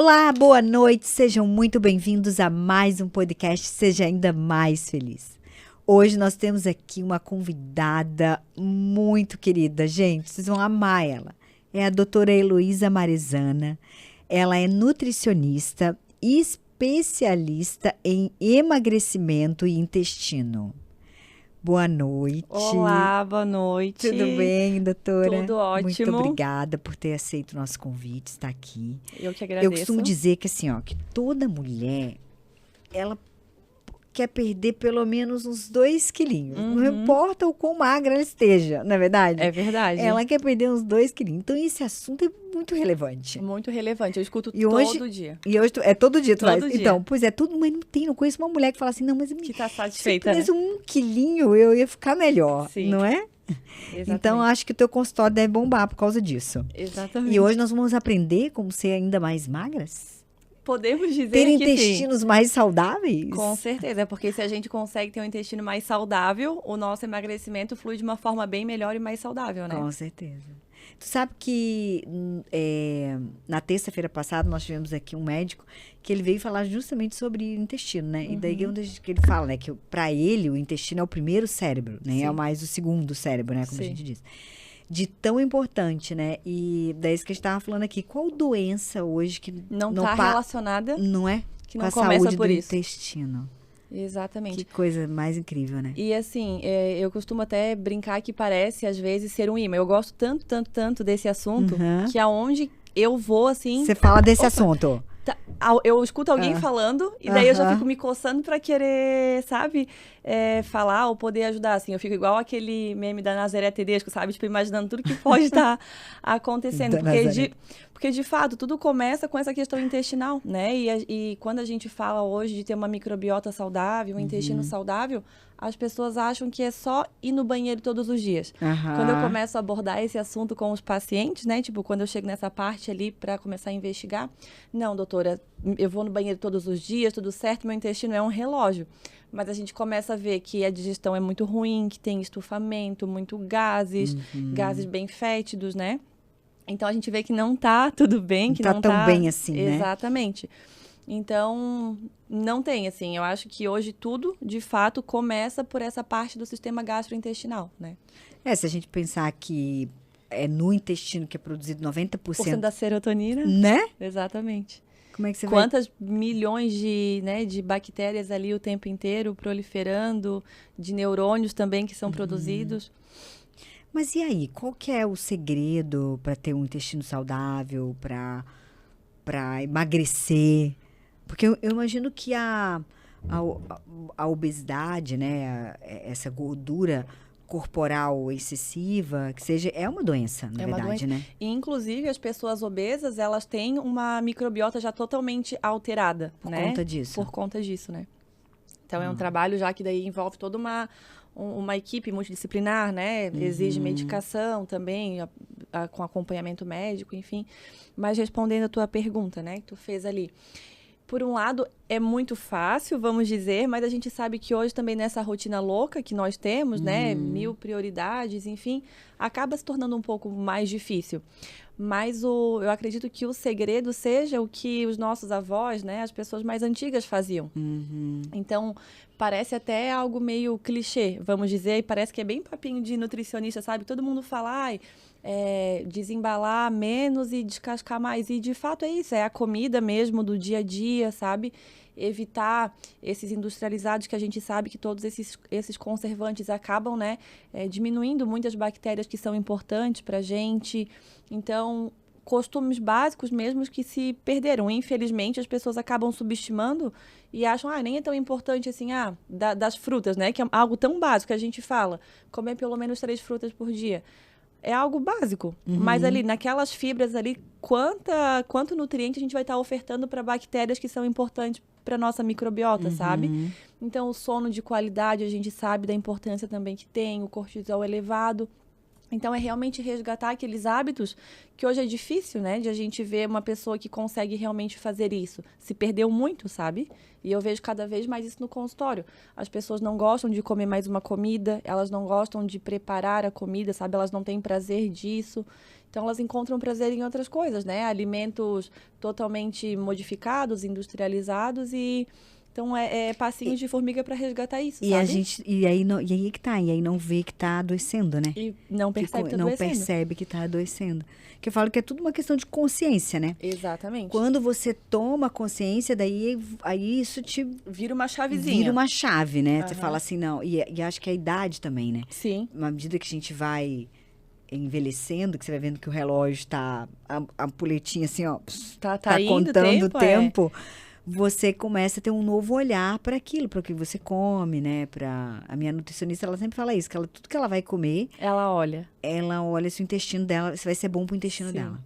Olá, boa noite, sejam muito bem-vindos a mais um podcast Seja Ainda Mais Feliz. Hoje nós temos aqui uma convidada muito querida, gente, vocês vão amar ela. É a doutora Heloísa Marezana, ela é nutricionista e especialista em emagrecimento e intestino. Boa noite. Olá, boa noite. Tudo bem, doutora? Tudo ótimo. Muito obrigada por ter aceito o nosso convite, estar aqui. Eu que agradeço. Eu costumo dizer que assim, ó, que toda mulher, ela quer perder pelo menos uns 2 quilinhos. Não importa o quão magra ela esteja, não é verdade? É verdade. Ela quer perder uns 2 quilinhos. Então, esse assunto é muito relevante. Muito relevante. Eu escuto E hoje, todo dia. E hoje, é todo dia tu Todo faz? dia. Então, pois é, tudo, mas não conheço uma mulher que fala assim, não, mas Que tá se satisfeita, eu pudesse 1 quilinho, eu ia ficar melhor, Sim. não é? Exatamente. Então, acho que o teu consultório deve bombar por causa disso. Exatamente. E hoje nós vamos aprender como ser ainda mais magras? Podemos dizer Ter que intestinos mais saudáveis? sim. Com certeza, porque se a gente consegue ter um intestino mais saudável, o nosso emagrecimento flui de uma forma bem melhor e mais saudável, né? Com certeza. Tu sabe que na terça-feira passada nós tivemos aqui um médico que ele veio falar justamente sobre o intestino, né? E daí que ele fala, né? Que para ele o intestino é o primeiro cérebro, né? Sim. É mais o segundo cérebro, né? Como Sim. a gente diz. De tão importante, né? E daí isso que a gente estava falando aqui. Qual doença hoje que Não tá relacionada, não é? que Com não a começa saúde por do isso. intestino. Exatamente. Que coisa mais incrível, né? E assim, eu costumo até brincar que parece, às vezes, ser um imã. Eu gosto tanto desse assunto, que aonde eu vou, assim... Você fala desse Opa. assunto. Eu escuto alguém falando, e daí eu já fico me coçando pra querer, sabe, falar ou poder ajudar, assim. Eu fico igual aquele meme da Nazaré Tedesco, sabe? Tipo, imaginando tudo que pode estar acontecendo. Porque, de fato, tudo começa com essa questão intestinal, né? E quando a gente fala hoje de ter uma microbiota saudável, um intestino saudável, as pessoas acham que é só ir no banheiro todos os dias. Quando eu começo a abordar esse assunto com os pacientes, né? Tipo, quando eu chego nessa parte ali para começar a investigar, não, doutora, eu vou no banheiro todos os dias, tudo certo, meu intestino é um relógio. Mas a gente começa a ver que a digestão é muito ruim, que tem estufamento, muito gases, gases bem fétidos, né? Então, a gente vê que não tá tudo bem, que não tão tá bem assim, né? Exatamente. Então, não tem, assim, eu acho que hoje tudo, de fato, começa por essa parte do sistema gastrointestinal, né? Se a gente pensar que é no intestino que é produzido 90% da serotonina. Né? Exatamente. Como é que você Quantas milhões de bactérias ali o tempo inteiro proliferando, de neurônios também que são produzidos. Mas e aí, qual que é o segredo para ter um intestino saudável, para emagrecer? Porque eu imagino que a obesidade, né, essa gordura corporal excessiva, que seja, é uma doença, na verdade, né? E, inclusive, as pessoas obesas, elas têm uma microbiota já totalmente alterada, Por né? conta disso. Por conta disso, né? Então, é um trabalho já que daí envolve toda uma equipe multidisciplinar, né? Exige medicação também, com acompanhamento médico, enfim. Mas respondendo a tua pergunta, né, que tu fez ali. Por um lado, é muito fácil, vamos dizer, mas a gente sabe que hoje também nessa rotina louca que nós temos, né, 1000 prioridades, enfim, acaba se tornando um pouco mais difícil. Mas eu acredito que o segredo seja o que os nossos avós, né, as pessoas mais antigas faziam. Então, parece até algo meio clichê, vamos dizer, e parece que é bem papinho de nutricionista, sabe? Todo mundo fala, desembalar menos e descascar mais. E, de fato, é isso. É a comida mesmo do dia a dia, sabe? Evitar esses industrializados que a gente sabe que todos esses conservantes acabam, né? Diminuindo muitas bactérias que são importantes para a gente. Então, costumes básicos mesmo que se perderam. Infelizmente, as pessoas acabam subestimando e acham, nem é tão importante assim, das frutas, né? Que é algo tão básico que a gente fala. Comer pelo menos 3 frutas por dia. É algo básico, mas ali, naquelas fibras ali, quanto nutriente a gente vai estar ofertando para bactérias que são importantes para nossa microbiota, sabe? Então, o sono de qualidade, a gente sabe da importância também que tem, o cortisol elevado. Então, é realmente resgatar aqueles hábitos que hoje é difícil, né? De a gente ver uma pessoa que consegue realmente fazer isso. Se perdeu muito, sabe? E eu vejo cada vez mais isso no consultório. As pessoas não gostam de comer mais uma comida, elas não gostam de preparar a comida, sabe? Elas não têm prazer disso. Então, elas encontram prazer em outras coisas, né? Alimentos totalmente modificados, industrializados e... Então, é passinhos de formiga para resgatar isso, E sabe? e aí não, e aí que tá, e aí não vê que tá adoecendo, né? E não percebe que tá Não adoecendo. percebe que tá adoecendo. Que eu falo que é tudo uma questão de consciência, né? Exatamente. Quando você toma consciência, daí aí isso te Vira uma chavezinha. vira uma chave, né? Você Aham. fala assim, não. E acho que é a idade também, né? Sim. À medida que a gente vai envelhecendo, que você vai vendo que o relógio tá. A ampoletinha assim, ó. Tá indo contando o tempo, tempo. Você começa a ter um novo olhar para aquilo, para o que você come, né? A minha nutricionista, ela sempre fala isso, que tudo que ela vai comer, Ela olha. ela olha se o intestino dela, se vai ser bom pro intestino Sim. dela.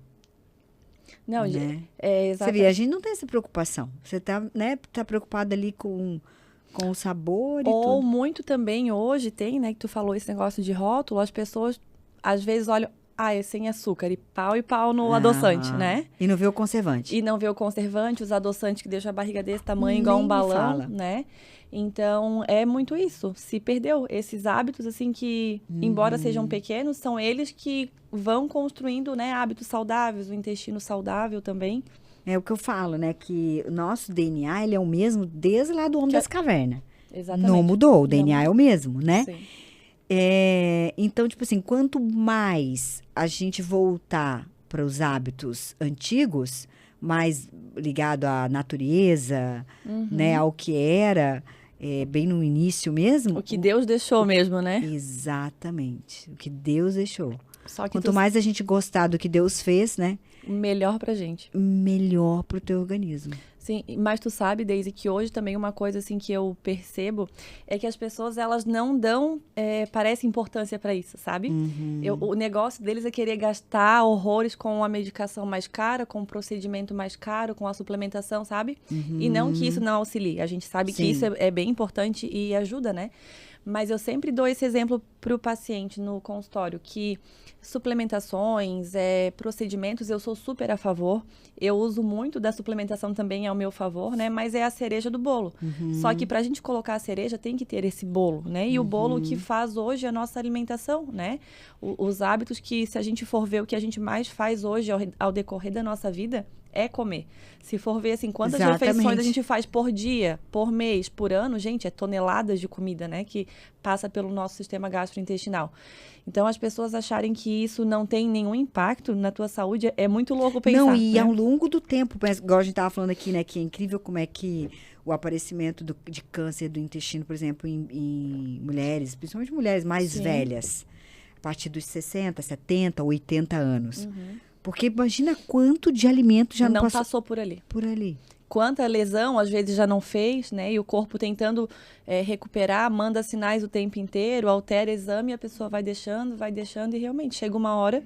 Não, Né? é Você exatamente. vê, a gente não tem essa preocupação. Você tá, né, tá preocupado ali com o sabor e Ou tudo. muito também hoje tem, né, que tu falou esse negócio de rótulo, as pessoas às vezes olham, é sem açúcar, e pau no adoçante, Aham. né? E não vê o conservante. E não vê o conservante, os adoçantes que deixam a barriga desse tamanho, Nem igual um me balão, fala. né? Então, é muito isso. Se perdeu esses hábitos, assim, que, embora sejam pequenos, são eles que vão construindo, né, hábitos saudáveis, o intestino saudável também. É o que eu falo, né? Que o nosso DNA, ele é o mesmo desde lá do Homem das Cavernas. Exatamente. Não mudou, o Não DNA é o mesmo, né? Sim. Então, tipo assim, quanto mais a gente voltar para os hábitos antigos, mais ligado à natureza, né, ao que era, bem no início mesmo. O que Deus deixou mesmo, né? Exatamente, o que Deus deixou. Só que Quanto mais a gente gostar do que Deus fez, né, melhor pra gente. melhor pro teu organismo. Sim, mas tu sabe, Daisy, que hoje também uma coisa assim que eu percebo é que as pessoas, elas não dão, parece, importância pra isso, sabe? O negócio deles é querer gastar horrores com a medicação mais cara, com o procedimento mais caro, com a suplementação, sabe? E não que isso não auxilie. A gente sabe que Sim. isso é bem importante e ajuda, né? Mas eu sempre dou esse exemplo pro paciente no consultório, que suplementações, procedimentos, eu sou super a favor. Eu uso muito da suplementação também ao meu favor, né? Mas é a cereja do bolo. Só que pra gente colocar a cereja, tem que ter esse bolo, né? E o bolo que faz hoje a nossa alimentação, né? Os hábitos que, se a gente for ver o que a gente mais faz hoje ao decorrer da nossa vida, é comer. Se for ver, assim, quantas refeições a Exatamente. gente faz por dia, por mês, por ano, gente, é toneladas de comida, né? Que passa pelo nosso sistema gastrointestinal. Então, as pessoas acharem que isso não tem nenhum impacto na tua saúde, é muito louco pensar. Não, e né? ao longo do tempo, igual a gente estava falando aqui, né, que é incrível como é que o aparecimento de câncer do intestino, por exemplo, em mulheres, principalmente mulheres mais Sim. velhas, a partir dos 60, 70, 80 anos. Porque imagina quanto de alimento já não, passou por ali. por ali. Quanta lesão, às vezes, já não fez, né? E o corpo tentando recuperar, manda sinais o tempo inteiro, altera exame, e a pessoa vai deixando, e realmente chega uma hora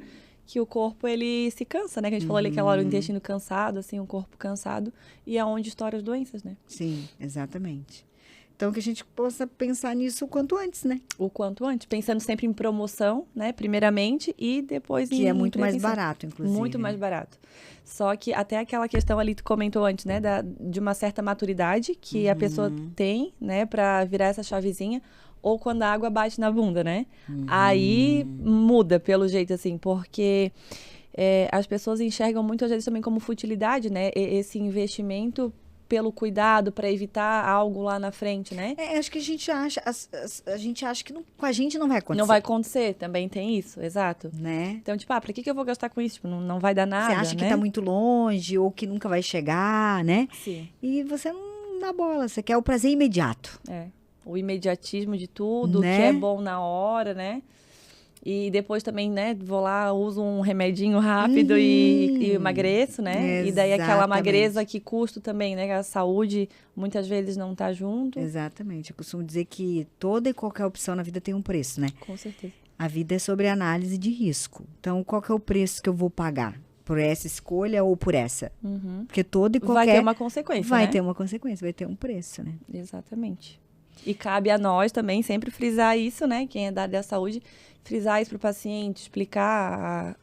que o corpo, ele se cansa, né? Que a gente falou ali aquela hora, o intestino cansado, assim, o corpo cansado, e é onde estouram as doenças, né? Sim, exatamente. Então, que a gente possa pensar nisso o quanto antes, né? O quanto antes, pensando sempre em promoção, né? Primeiramente, e depois em Que é muito mais prevenção. barato, inclusive. Muito mais né? barato. Só que até aquela questão ali, tu comentou antes, né? De uma certa maturidade que a pessoa tem, né? Pra virar essa chavezinha. Ou quando a água bate na bunda, né? Aí muda, pelo jeito, assim. Porque as pessoas enxergam muitas vezes também como futilidade, né? Esse investimento pelo cuidado, para evitar algo lá na frente, né? Acho que a gente acha, a gente acha que com a gente não vai acontecer. Não vai acontecer, também tem isso, exato. Né? Então, tipo, pra que eu vou gastar com isso? Tipo, não vai dar nada, Você acha que né? tá muito longe ou que nunca vai chegar, né? Sim. E você não dá bola, você quer o prazer imediato. O imediatismo de tudo, Né? que é bom na hora, né? E depois também, né, vou lá, uso um remedinho rápido e emagreço, né? E daí aquela Exatamente. magreza que custa também, né? A saúde muitas vezes não tá junto. Exatamente. Eu costumo dizer que toda e qualquer opção na vida tem um preço, né? Com certeza. A vida é sobre análise de risco. Então, qual que é o preço que eu vou pagar? Por essa escolha ou por essa? Porque toda e qualquer... Vai ter uma consequência, Vai né? ter uma consequência, vai ter um preço, né? Exatamente. E cabe a nós também sempre frisar isso, né? Quem é da área da saúde, frisar isso para o paciente, explicar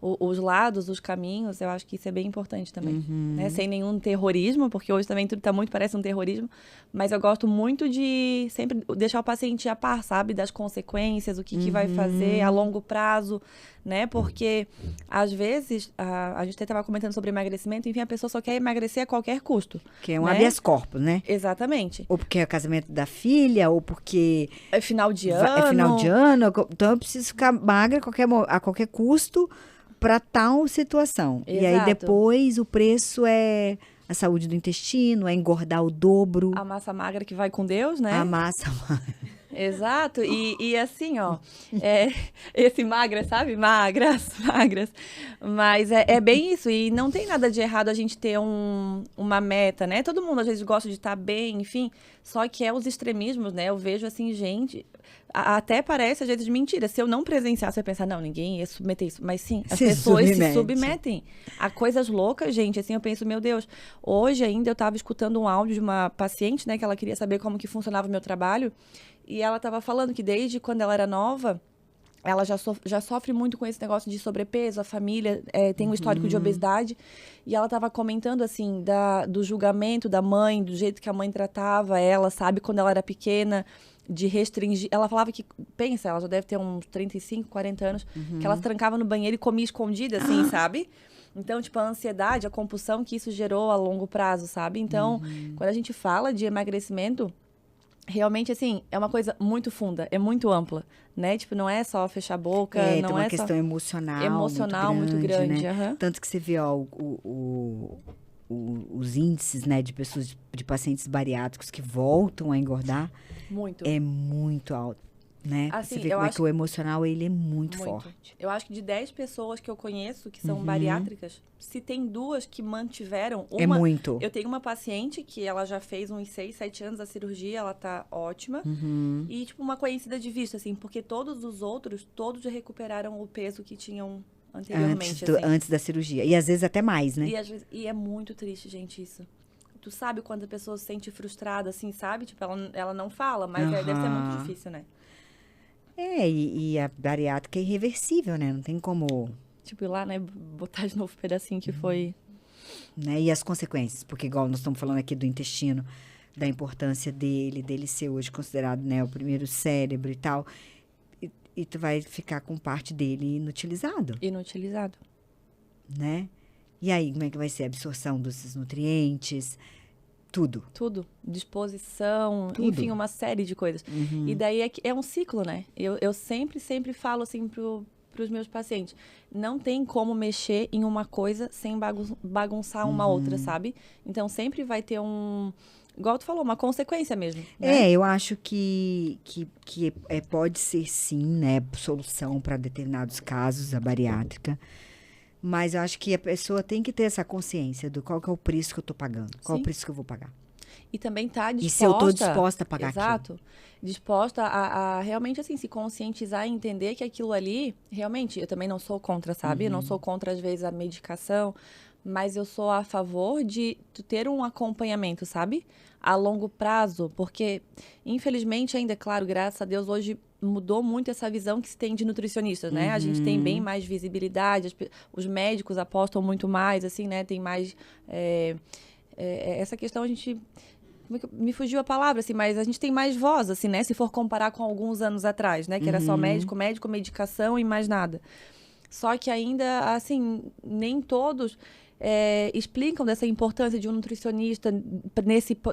os lados, os caminhos. Eu acho que isso é bem importante também, né? Sem nenhum terrorismo, porque hoje também tudo tá muito, parece um terrorismo, mas eu gosto muito de sempre deixar o paciente a par, sabe? Das consequências, o que vai fazer a longo prazo, né? Porque, às vezes, a gente até estava comentando sobre emagrecimento, enfim, a pessoa só quer emagrecer a qualquer custo. Que é um né? habeas corpus, né? Exatamente. Ou porque é o casamento da filha, ou porque... É final de ano. É final de ano. Então, eu preciso ficar magra a qualquer custo para tal situação. Exato. E aí, depois, o preço é a saúde do intestino, é engordar o dobro. A massa magra que vai com Deus, né? A massa magra. Exato, e assim, ó, esse magras, sabe? Magras. Mas é bem isso, e não tem nada de errado a gente ter uma meta, né? Todo mundo às vezes gosta de estar bem, enfim, só que os extremismos, né? Eu vejo assim, gente, até parece às vezes mentira. Se eu não presenciar, você vai pensar, não, ninguém ia submeter isso. Mas sim, as pessoas se submetem a coisas loucas, gente. Assim, eu penso, meu Deus, hoje ainda eu estava escutando um áudio de uma paciente, né? Que ela queria saber como que funcionava o meu trabalho. E ela estava falando que desde quando ela era nova, ela já sofre muito com esse negócio de sobrepeso, a família tem um histórico de obesidade. E ela estava comentando, assim, do julgamento da mãe, do jeito que a mãe tratava ela, sabe? Quando ela era pequena, de restringir. Ela falava que, pensa, ela já deve ter uns 35, 40 anos, que ela se trancava no banheiro e comia escondida, assim, sabe? Então, tipo, a ansiedade, a compulsão que isso gerou a longo prazo, sabe? Então, quando a gente fala de emagrecimento... Realmente, assim, é uma coisa muito funda, é muito ampla, né? Tipo, não é só fechar a boca, não tem uma é questão só... emocional muito grande. né? Tanto que você vê, ó, os índices, né, de pessoas, de pacientes bariátricos que voltam a engordar é muito alto, né? Assim, você vê como é que o emocional, ele é muito forte. Eu acho que de 10 pessoas que eu conheço que são bariátricas, se tem 2 que mantiveram... É muito. Eu tenho uma paciente que ela já fez uns 6, 7 anos da cirurgia, ela tá ótima. E, tipo, uma conhecida de vista, assim, porque todos os outros, todos já recuperaram o peso que tinham anteriormente. Antes da cirurgia. E às vezes até mais, né? E é muito triste, gente, isso. Tu sabe quando a pessoa se sente frustrada, assim, sabe? Tipo, ela não fala, mas deve ser muito difícil, né? E a bariátrica é irreversível, né? Não tem como... Tipo, ir lá, né? Botar de novo o pedacinho que foi... Né? E as consequências? Porque, igual nós estamos falando aqui do intestino, da importância dele ser hoje considerado, né, o primeiro cérebro e tal. E tu vai ficar com parte dele inutilizado. Né? E aí, como é que vai ser a absorção desses nutrientes? Tudo. Disposição, enfim, uma série de coisas. E daí é um ciclo, né? Eu sempre falo assim pros meus pacientes. Não tem como mexer em uma coisa sem bagunçar uma outra, sabe? Então, sempre vai ter igual tu falou, uma consequência mesmo. Né? Eu acho que pode ser sim, né? Solução para determinados casos, a bariátrica. Mas eu acho que a pessoa tem que ter essa consciência do qual que é o preço que eu estou pagando. Qual é o preço que eu vou pagar. E também tá disposta... E se eu estou disposta a pagar aquilo. Exato. Disposta a realmente, assim, se conscientizar e entender que aquilo ali... Realmente, eu também não sou contra, sabe? Eu não sou contra, às vezes, a medicação. Mas eu sou a favor de ter um acompanhamento, sabe? A longo prazo. Porque, infelizmente, ainda, claro, graças a Deus, hoje... mudou muito essa visão que se tem de nutricionistas, né? A gente tem bem mais visibilidade, os médicos apostam muito mais, assim, né? Tem mais... essa questão a gente... Me fugiu a palavra, assim, mas a gente tem mais voz, assim, né? Se for comparar com alguns anos atrás, né? Que era só médico, medicação e mais nada. Só que ainda, assim, nem todos... explicam dessa importância de um nutricionista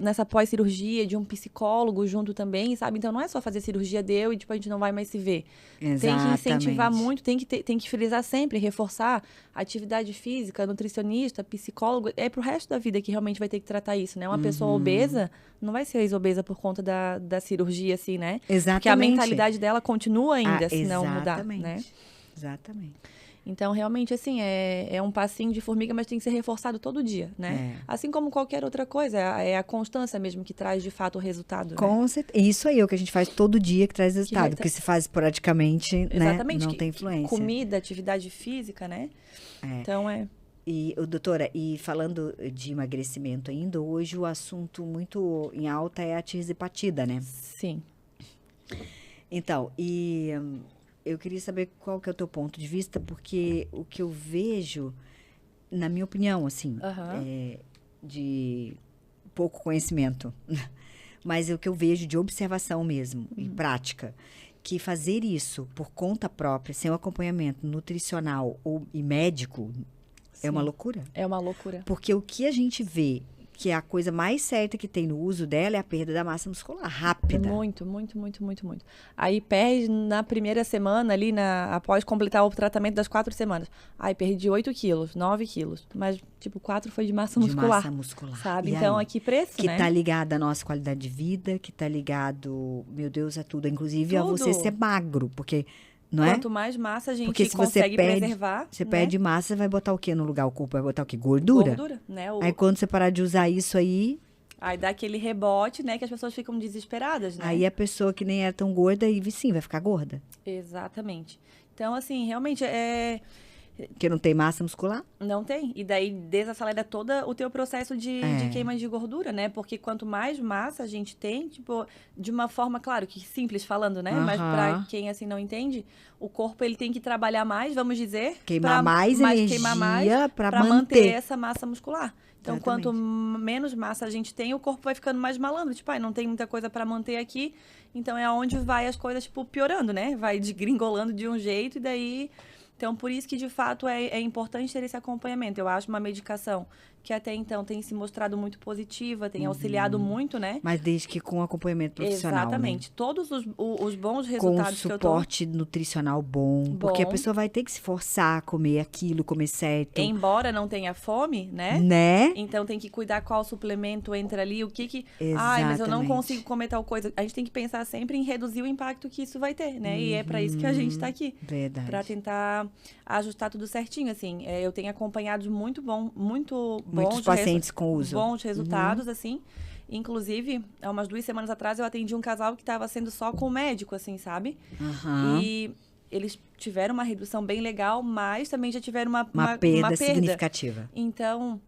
nessa pós-cirurgia, de um psicólogo junto também, sabe? Então, não é só fazer cirurgia e tipo, a gente não vai mais se ver. Exatamente. Tem que incentivar muito, tem que frisar sempre, reforçar atividade física, nutricionista, psicólogo. É pro resto da vida que realmente vai ter que tratar isso, né? Uma pessoa obesa não vai ser ex-obesa por conta da cirurgia, assim, né? Exatamente. Porque a mentalidade dela continua ainda, se não mudar, né? Exatamente. Então, realmente, assim, é um passinho de formiga, mas tem que ser reforçado todo dia, né? Assim como qualquer outra coisa, é a constância mesmo que traz, de fato, o resultado. Com certeza. Isso aí é o que a gente faz todo dia que traz resultado, porque se faz esporadicamente, exatamente, né, não tem influência. Comida, atividade física, né? Então, Doutora, e falando de emagrecimento ainda, hoje o assunto muito em alta é a tirzepatida, né? Sim. Então, eu queria saber qual que é o teu ponto de vista, porque o que eu vejo, na minha opinião, assim, de pouco conhecimento, mas o que eu vejo de observação mesmo, e prática, que fazer isso por conta própria, sem um acompanhamento nutricional e médico, é uma loucura. É uma loucura. Porque o que a gente vê que é a coisa mais certa que tem no uso dela é a perda da massa muscular, rápida. Muito. Aí perde na primeira semana, ali, após completar o tratamento das 4 semanas. Aí perdi 8 quilos, 9 quilos. Mas, 4 foi de massa muscular. De massa muscular. Sabe? E então, aí? aqui preço, que né? tá ligado à nossa qualidade de vida, que tá ligado, meu Deus, a tudo. Inclusive a você ser magro, porque... Não Quanto é? mais massa a gente Porque se consegue você perde, preservar. Você né? perde massa, você vai botar o quê no lugar? O corpo vai botar o quê? Gordura? Gordura, né? Aí quando você parar de usar isso aí... Aí dá aquele rebote, né? Que as pessoas ficam desesperadas, né? Aí a pessoa que nem era tão gorda, aí sim, vai ficar gorda. Exatamente. Então, assim, realmente Porque não tem massa muscular? Não tem. E daí desacelera todo o teu processo de queima de gordura, né? Porque quanto mais massa a gente tem, de uma forma, claro, que simples falando, né? Mas pra quem, assim, não entende, o corpo, ele tem que trabalhar mais, vamos dizer... Queimar mais energia pra manter essa massa muscular. Então, Exatamente. quanto menos massa a gente tem, o corpo vai ficando mais malandro. Não tem muita coisa pra manter aqui. Então, é onde vai as coisas, piorando, né? Vai degringolando de um jeito e daí... Então, por isso que, de fato, é importante ter esse acompanhamento. Eu acho uma medicação que até então tem se mostrado muito positiva, tem auxiliado muito, né? Mas desde que com acompanhamento profissional, exatamente. Né? Todos os bons resultados que eu tô... Com suporte nutricional bom, porque a pessoa vai ter que se forçar a comer aquilo, comer certo. Embora não tenha fome, né? Né? Então, tem que cuidar qual suplemento entra ali, o que... Exatamente. Ai, mas eu não consigo comer tal coisa. A gente tem que pensar sempre em reduzir o impacto que isso vai ter, né? E é para isso que a gente tá aqui. Verdade. Para tentar ajustar tudo certinho, assim. Eu tenho acompanhado muitos pacientes com uso. Bons resultados, assim. Inclusive, há umas 2 semanas atrás, eu atendi um casal que estava sendo só com o médico, assim, sabe? E eles tiveram uma redução bem legal, mas também já tiveram uma perda significativa. Então,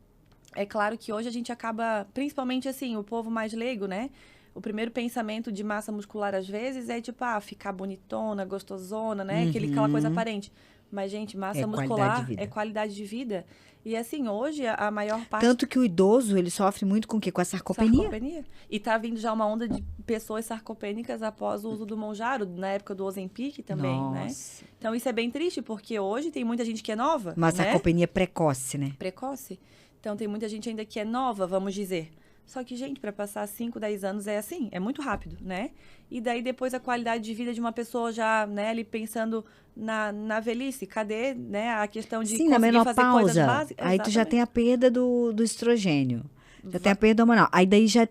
é claro que hoje a gente acaba, principalmente, assim, o povo mais leigo, né? O primeiro pensamento de massa muscular, às vezes, é ficar bonitona, gostosona, né? Aquela coisa aparente. Mas, gente, massa muscular é qualidade de vida. E, assim, hoje, a maior parte... Tanto que o idoso, ele sofre muito com o quê? Com a sarcopenia. E tá vindo já uma onda de pessoas sarcopênicas após o uso do Mounjaro, na época do Ozempic também, né? Então, isso é bem triste, porque hoje tem muita gente que é nova, Uma sarcopenia precoce, né? Precoce. Então, tem muita gente ainda que é nova, vamos dizer. Só que, gente, para passar 5, 10 anos é assim, é muito rápido, né? E daí, depois, a qualidade de vida de uma pessoa já, né, ali pensando na velhice, cadê, né, a questão de conseguir fazer coisas básicas? Aí tu já tem a perda do estrogênio, já tem a perda hormonal. Aí daí já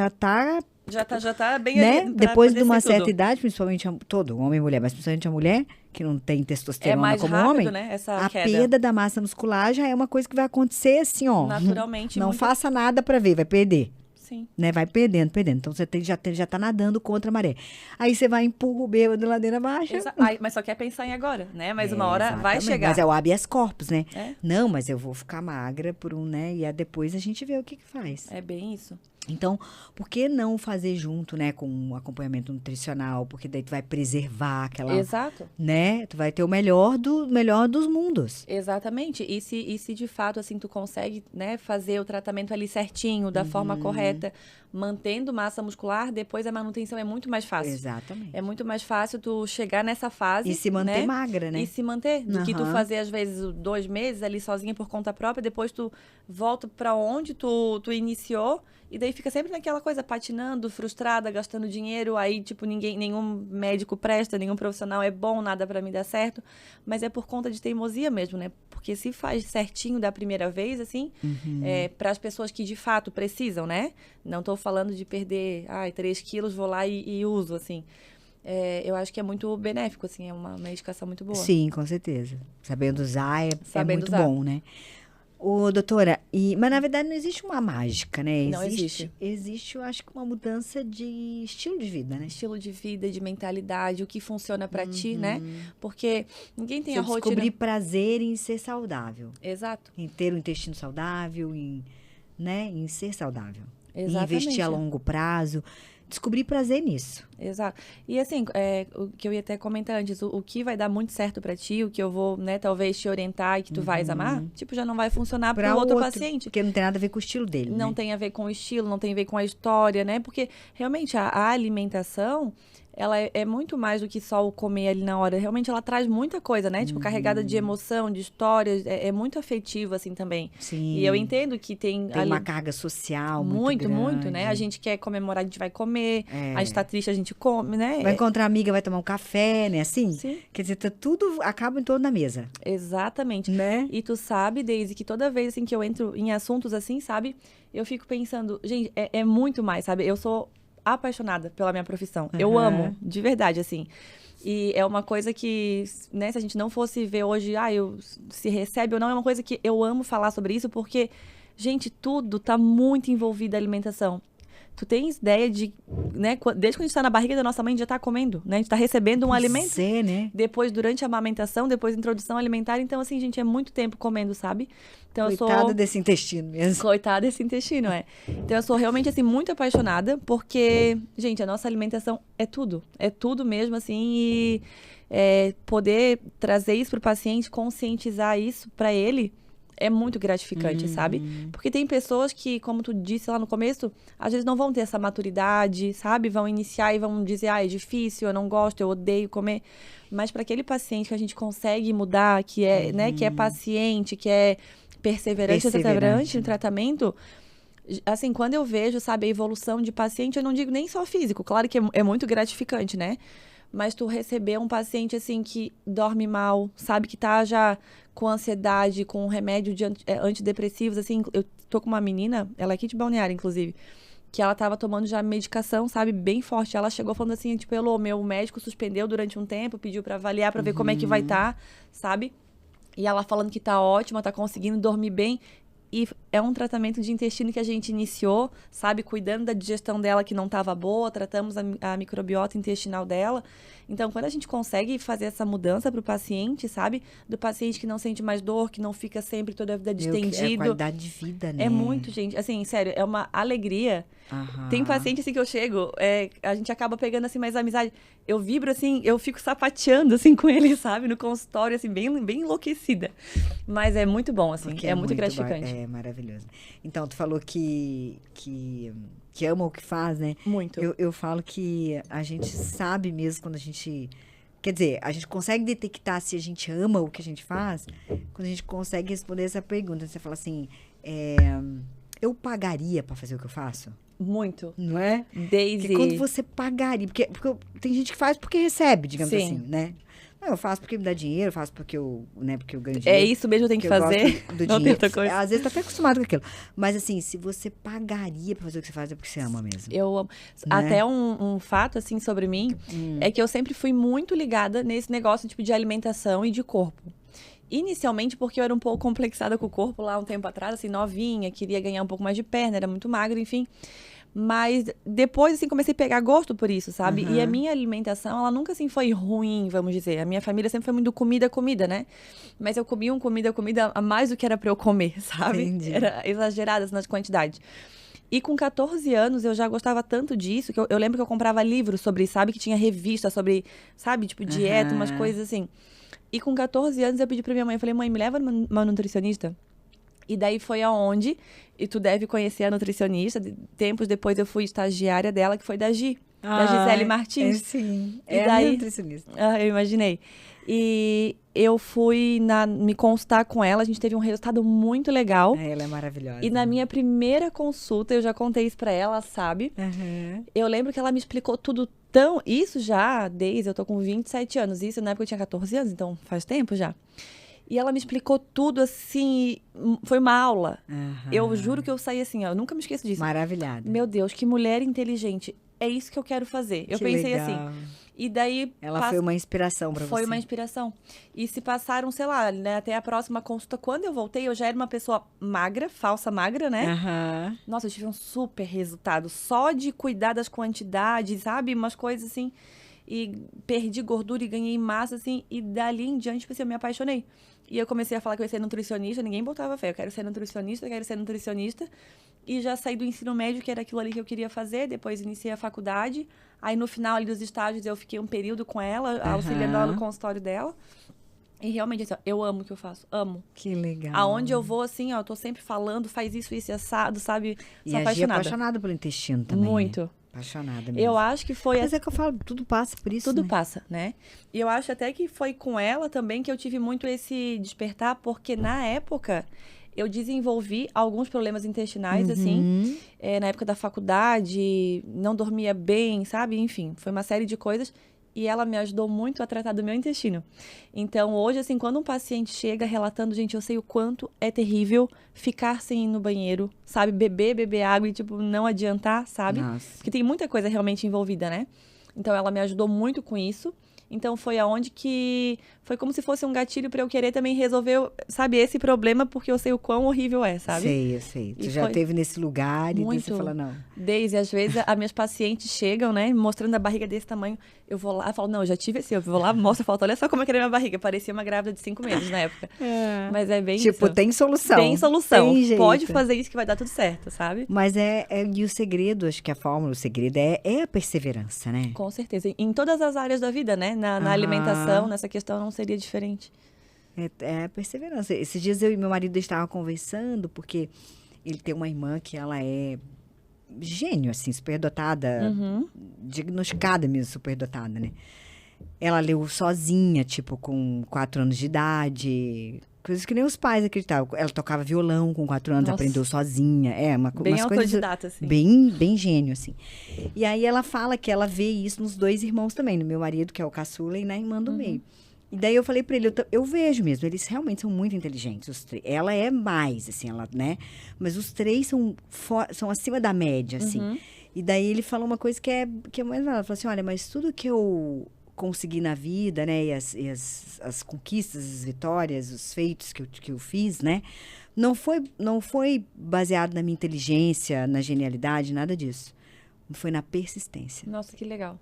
tá... Já tá bem... Né? Depois de uma certa idade, principalmente todo, homem e mulher, mas principalmente a mulher, que não tem testosterona como rápido, homem, né, a perda da massa muscular já é uma coisa que vai acontecer assim, ó. Naturalmente. Não faça nada pra ver, vai perder. Sim. Né? Vai perdendo. Então, você já tá nadando contra a maré. Aí você vai empurra o bêbado de ladeira abaixo. Mas só quer pensar em agora, né? Mas uma hora vai chegar. Mas é o habeas corpus, né? Não, mas eu vou ficar magra por né? E aí depois a gente vê o que faz. É bem isso. Então, por que não fazer junto, né, com um acompanhamento nutricional? Porque daí tu vai preservar aquela... Exato. Né? Tu vai ter o melhor dos mundos. Exatamente. E se de fato, assim, tu consegue, né, fazer o tratamento ali certinho, da forma correta, mantendo massa muscular, depois a manutenção é muito mais fácil. Exatamente. É muito mais fácil tu chegar nessa fase, e se manter magra, né? E se manter. Do que tu fazer, às vezes, 2 meses ali sozinha por conta própria, depois tu volta pra onde tu iniciou, e daí fica sempre naquela coisa, patinando, frustrada, gastando dinheiro, aí, nenhum médico presta, nenhum profissional é bom, nada pra mim dar certo, mas é por conta de teimosia mesmo, né? Porque se faz certinho da primeira vez, assim, para as pessoas que de fato precisam, né? Não tô falando de perder, 3 quilos, vou lá e uso, assim. Eu acho que é muito benéfico, assim, é uma medicação muito boa. Sim, com certeza. Sabendo usar é muito bom, né? Ô, doutora, mas na verdade não existe uma mágica, né? Não existe. Existe, eu acho que uma mudança de estilo de vida, né? Estilo de vida, de mentalidade, o que funciona pra ti, né? Porque ninguém tem Você a rotina. descobrir prazer em ser saudável. Exato. Em ter um intestino saudável, né? Em ser saudável. Exatamente. Em investir a longo prazo. Descobrir prazer nisso. Exato. E assim, o que eu ia até comentar antes, o que vai dar muito certo pra ti, o que eu vou, né, talvez te orientar e que tu vais amar, tipo, já não vai funcionar pro outro paciente. Porque não tem nada a ver com o estilo dele, Não né? tem a ver com o estilo, não tem a ver com a história, né? Porque realmente a alimentação, ela é muito mais do que só o comer ali na hora. Realmente ela traz muita coisa, né? Tipo, carregada de emoção, de histórias, é muito afetivo assim também. Sim. E eu entendo que tem ali uma carga social muito muito, grande. né? A gente quer comemorar, a gente vai comer. A gente tá triste, a gente come, né? Vai encontrar amiga, vai tomar um café, né? Assim? Sim. Quer dizer, tudo acaba em torno da mesa. Exatamente. Né? E tu sabe, Daisy, que toda vez assim, que eu entro em assuntos assim, sabe? Eu fico pensando, gente, é muito mais, sabe? Eu sou apaixonada pela minha profissão. Eu amo, de verdade, assim. E é uma coisa que, né, se a gente não fosse ver hoje, se recebe ou não, é uma coisa que eu amo falar sobre isso, porque, gente, tudo tá muito envolvido a alimentação. Tu tens ideia de, né, desde quando a gente tá na barriga da nossa mãe, a gente já tá comendo, né? A gente tá recebendo um alimento. Né? Depois, durante a amamentação, depois a introdução alimentar. Então, assim, gente, é muito tempo comendo, sabe? Então, Coitada desse intestino mesmo. Coitada desse intestino, é. Então, eu sou realmente, assim, muito apaixonada, porque, gente, a nossa alimentação é tudo. É tudo mesmo, assim, e poder trazer isso pro paciente, conscientizar isso pra ele, é muito gratificante, sabe? Porque tem pessoas que, como tu disse lá no começo, às vezes não vão ter essa maturidade, sabe? Vão iniciar e vão dizer, é difícil, eu não gosto, eu odeio comer. Mas para aquele paciente que a gente consegue mudar, que é, né, que é paciente, que é perseverante no tratamento, assim, quando eu vejo, sabe, a evolução de paciente, eu não digo nem só físico, claro que é muito gratificante, né? Mas tu receber um paciente, assim, que dorme mal, sabe, que tá já com ansiedade, com remédio de antidepressivos, assim, eu tô com uma menina, ela é aqui de Balneário, inclusive, que ela tava tomando já medicação, sabe, bem forte. Ela chegou falando assim, tipo, meu médico suspendeu durante um tempo, pediu pra avaliar, pra ver como é que vai estar, sabe? E ela falando que tá ótima, tá conseguindo dormir bem. E é um tratamento de intestino que a gente iniciou, sabe? Cuidando da digestão dela que não estava boa, tratamos a microbiota intestinal dela. Então, quando a gente consegue fazer essa mudança para o paciente, sabe? Do paciente que não sente mais dor, que não fica sempre toda a vida distendido. É qualidade de vida, né? É muito, gente. Assim, sério, é uma alegria. Tem paciente, assim, que eu chego, a gente acaba pegando, assim, mais amizade. Eu vibro, assim, eu fico sapateando, assim, com ele, sabe? No consultório, assim, bem enlouquecida. Mas é muito bom, assim. Porque é muito gratificante. É maravilhoso. Então, tu falou que ama o que faz, né? Muito. Eu falo que a gente sabe mesmo quando a gente... Quer dizer, a gente consegue detectar se a gente ama o que a gente faz quando a gente consegue responder essa pergunta. Você fala assim, eu pagaria para fazer o que eu faço? Muito. Não é? Daisy. Porque quando você pagaria... Porque tem gente que faz porque recebe, digamos assim, né? Não, eu faço porque me dá dinheiro, eu faço porque eu ganho dinheiro. É isso mesmo que eu tenho que fazer? Não tem outra coisa. Às vezes tá até acostumado com aquilo. Mas assim, se você pagaria pra fazer o que você faz, é porque você ama mesmo. Eu amo. Né? Até um fato, assim, sobre mim, é que eu sempre fui muito ligada nesse negócio, tipo, de alimentação e de corpo. Inicialmente porque eu era um pouco complexada com o corpo lá um tempo atrás, assim, novinha, queria ganhar um pouco mais de perna, era muito magra, enfim. Mas depois, assim, comecei a pegar gosto por isso, sabe? E a minha alimentação, ela nunca, assim, foi ruim, vamos dizer. A minha família sempre foi muito comida, né? Mas eu comia comida a mais do que era pra eu comer, sabe? Entendi. Era exagerada nas quantidades. E com 14 anos, eu já gostava tanto disso, que eu lembro que eu comprava livros sobre, sabe? Que tinha revista sobre, sabe? Tipo, dieta, umas coisas assim. E com 14 anos, eu pedi pra minha mãe, eu falei, mãe, me leva numa nutricionista. E daí foi aonde, e tu deve conhecer a nutricionista, tempos depois eu fui estagiária dela, que foi da Gisele Martins. Sim, e daí, a nutricionista. Eu imaginei. E eu fui me consultar com ela, a gente teve um resultado muito legal. Ela é maravilhosa. E na minha primeira consulta, eu já contei isso pra ela, sabe? Eu lembro que ela me explicou tudo tão... Isso já, desde eu tô com 27 anos, isso na época eu tinha 14 anos, então faz tempo já. E ela me explicou tudo, assim, foi uma aula. Eu juro que eu saí assim, ó, eu nunca me esqueço disso. Maravilhada. Meu Deus, que mulher inteligente. É isso que eu quero fazer. Eu pensei legal. assim, E daí... Ela foi uma inspiração para você. Foi uma inspiração. E se passaram, sei lá, né, até a próxima consulta. Quando eu voltei, eu já era uma pessoa magra, falsa magra, né? Aham. Nossa, eu tive um super resultado. Só de cuidar das quantidades, sabe? Umas coisas assim. E perdi gordura e ganhei massa, assim. E dali em diante, tipo assim, eu me apaixonei. E eu comecei a falar que eu ia ser nutricionista. Ninguém botava fé. Eu quero ser nutricionista, eu quero ser nutricionista. E já saí do ensino médio, que era aquilo ali que eu queria fazer. Depois iniciei a faculdade. Aí, no final ali dos estágios, eu fiquei um período com ela, auxiliando ela no consultório dela. E realmente, assim, ó, eu amo o que eu faço. Amo. Que legal. Aonde eu vou, assim, ó, eu tô sempre falando, faz isso, assado, sabe? E a Gi é apaixonada pelo intestino também. Muito. Né? Apaixonada mesmo. Eu acho que foi... Mas é que eu falo, tudo passa por isso, Tudo né? passa, né? E eu acho até que foi com ela também que eu tive muito esse despertar, porque na época eu desenvolvi alguns problemas intestinais, assim, na época da faculdade, não dormia bem, sabe? Enfim, foi uma série de coisas. E ela me ajudou muito a tratar do meu intestino. Então, hoje, assim, quando um paciente chega relatando, gente, eu sei o quanto é terrível ficar sem ir no banheiro, sabe? Beber água e, tipo, não adiantar, sabe? Nossa. Porque tem muita coisa realmente envolvida, né? Então, ela me ajudou muito com isso. Então, foi aonde que... Foi como se fosse um gatilho para eu querer também resolver, sabe, esse problema, porque eu sei o quão horrível é, sabe? Sei, eu sei. Tu já esteve nesse lugar e você fala, não. Desde, às vezes, as minhas pacientes chegam, né, mostrando a barriga desse tamanho. Eu vou lá e falo, não, eu já tive esse. Eu vou lá, mostro a foto, olha só como é que era a minha barriga. Parecia uma grávida de 5 meses na época. Mas é bem tipo, isso. tem solução. Tem solução. Tem jeito. Pode fazer isso que vai dar tudo certo, sabe? Mas e o segredo, acho que a fórmula, o segredo é a perseverança, né? Com certeza. Em todas as áreas da vida, né? Na alimentação, nessa questão não seria diferente. É a perseverança. Esses dias eu e meu marido estavam conversando, porque ele tem uma irmã que ela é gênio, assim, superdotada, diagnosticada mesmo, superdotada, né? Ela leu sozinha, tipo, com 4 anos de idade, coisas que nem os pais acreditavam. Ela tocava violão com 4 anos, aprendeu sozinha. Bem umas autodidata, coisas assim. Bem gênio, assim. E aí ela fala que ela vê isso nos 2 irmãos também, no meu marido, que é o caçula, e na irmã do meio. E daí eu falei pra ele, eu vejo mesmo, eles realmente são muito inteligentes, os 3. Ela é mais, assim, ela, né? Mas os 3 são acima da média, assim. E daí ele falou uma coisa que é mais legal. Ela falou assim, olha, mas tudo que eu consegui na vida, né? E as conquistas, as vitórias, os feitos que eu fiz, né? Não foi baseado na minha inteligência, na genialidade, nada disso. Foi na persistência. Nossa, que legal.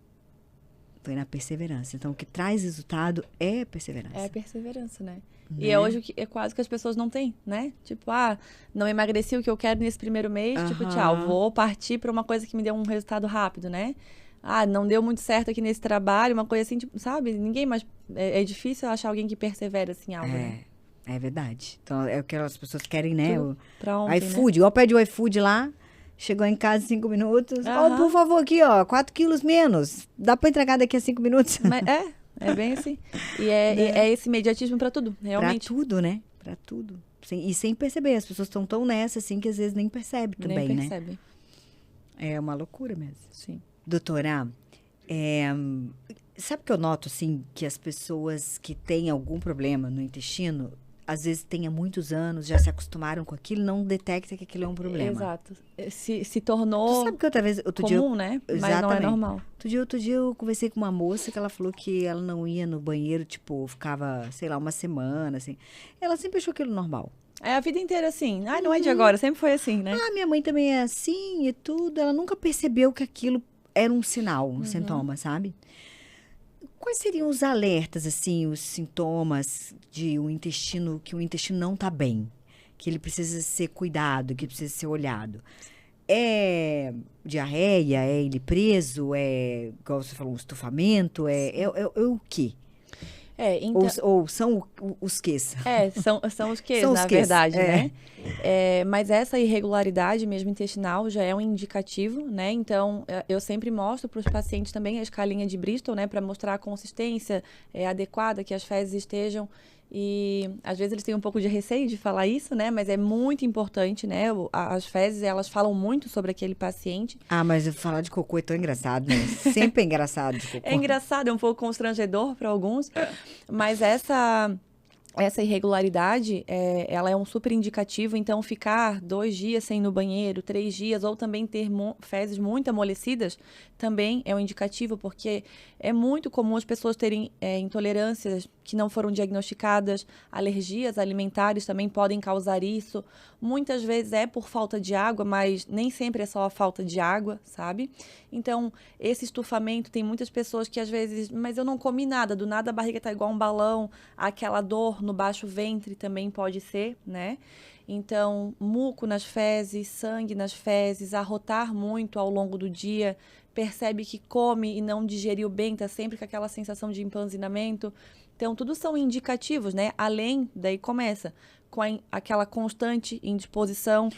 Foi na perseverança. Então, o que traz resultado é a perseverança. É a perseverança, né? E é hoje é quase que as pessoas não têm, né? Tipo, não emagreci o que eu quero nesse primeiro mês, tipo, tchau, vou partir para uma coisa que me deu um resultado rápido, né? Não deu muito certo aqui nesse trabalho, uma coisa assim, tipo, sabe? Ninguém mais... É difícil achar alguém que persevera, assim, algo, né? É verdade. Então, é o que as pessoas querem, né? Pra ontem, iFood, igual pede o iFood lá, chegou em casa em 5 minutos. Por favor, aqui, 4 quilos menos. Dá pra entregar daqui a 5 minutos? Mas é bem assim. E é esse imediatismo pra tudo, realmente. Pra tudo, né? Pra tudo. E sem perceber. As pessoas estão tão nessa, assim, que às vezes nem percebe também, nem percebe. Né? É uma loucura mesmo. Sim. Doutora, sabe que eu noto, assim, que as pessoas que têm algum problema no intestino, às vezes têm há muitos anos, já se acostumaram com aquilo, não detecta que aquilo é um problema. Exato. Se tornou tu sabe que outro comum, dia, né? Exatamente. Mas não é normal. Outro dia eu conversei com uma moça que ela falou que ela não ia no banheiro, tipo, ficava, sei lá, uma semana, assim. Ela sempre achou aquilo normal. É a vida inteira assim. Não é de agora, sempre foi assim, né? Minha mãe também é assim e tudo. Ela nunca percebeu que aquilo era um sinal, um sintoma, sabe? Quais seriam os alertas, assim, os sintomas de que o intestino não está bem? Que ele precisa ser cuidado, que precisa ser olhado? É diarreia? É ele preso? É, igual você falou, um estufamento? É o quê? Então... Ou são os quês? São os quês, na verdade, né? Mas essa irregularidade mesmo intestinal já é um indicativo, né? Então, eu sempre mostro para os pacientes também a escalinha de Bristol, né? Para mostrar a consistência adequada, que as fezes estejam. E às vezes eles têm um pouco de receio de falar isso, né? Mas é muito importante, né? As fezes, elas falam muito sobre aquele paciente. Mas falar de cocô é tão engraçado, né? Sempre é engraçado de cocô. É engraçado, é um pouco constrangedor para alguns. Mas essa irregularidade, ela é um super indicativo, então ficar 2 dias sem ir no banheiro, 3 dias, ou também ter fezes muito amolecidas, também é um indicativo, porque é muito comum as pessoas terem intolerâncias que não foram diagnosticadas, alergias alimentares também podem causar isso. Muitas vezes é por falta de água, mas nem sempre é só a falta de água, sabe? Então, esse estufamento, tem muitas pessoas que às vezes, mas eu não comi nada, do nada a barriga tá igual um balão, aquela dor no baixo ventre também pode ser, né? Então, muco nas fezes, sangue nas fezes, arrotar muito ao longo do dia, percebe que come e não digeriu bem, tá sempre com aquela sensação de empanzinamento. Então, tudo são indicativos, né? Além, daí começa com aquela constante indisposição.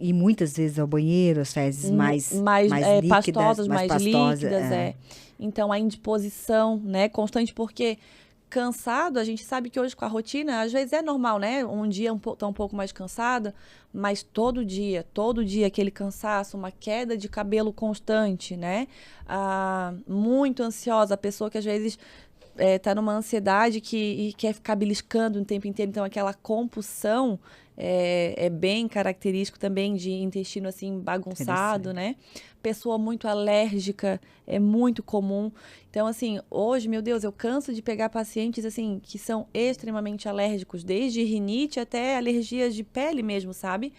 E muitas vezes ao banheiro, as fezes mais líquidas, pastosas, mais pastosas, líquidas, Então, a indisposição, né? Constante, porque cansado, a gente sabe que hoje com a rotina, às vezes é normal, né? Um dia tá um pouco mais cansada, mas todo dia aquele cansaço, uma queda de cabelo constante, né? Muito ansiosa, a pessoa que às vezes tá numa ansiedade e quer ficar beliscando o tempo inteiro, então aquela compulsão é bem característico também de intestino assim bagunçado, né? Pessoa muito alérgica é muito comum. Então, assim, hoje, meu Deus, eu canso de pegar pacientes assim que são extremamente alérgicos, desde rinite até alergias de pele mesmo, sabe?